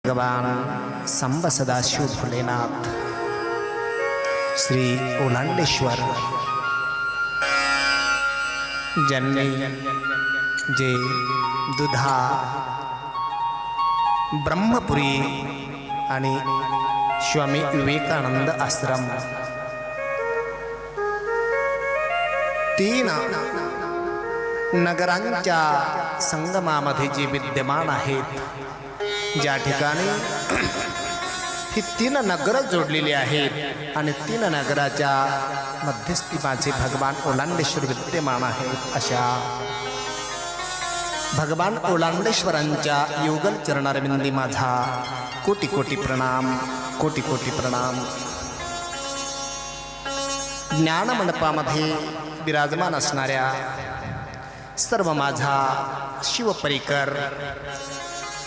भगवान संब सदाशिव भोलेनाथ श्री ओलांडेश्वर ज्यांनी जे दुधा ब्रह्मपुरी आणि स्वामी विवेकानंद आश्रम तीन नगरांच्या संगमामध्ये जे विद्यमान आहेत, ज्या ठिकाणी ही तीन नगर जोडलेली आहेत आणि तीन नगराच्या मध्यस्थीपाचे भगवान ओलांडेश्वर विद्यमान आहेत, अशा भगवान ओलांडेश्वरांच्या युगल चरणारविंदी माझा कोटी कोटी प्रणाम, कोटी कोटी प्रणाम। ज्ञान मंडपामध्ये विराजमान असणाऱ्या सर्व माझा शिवपरिकर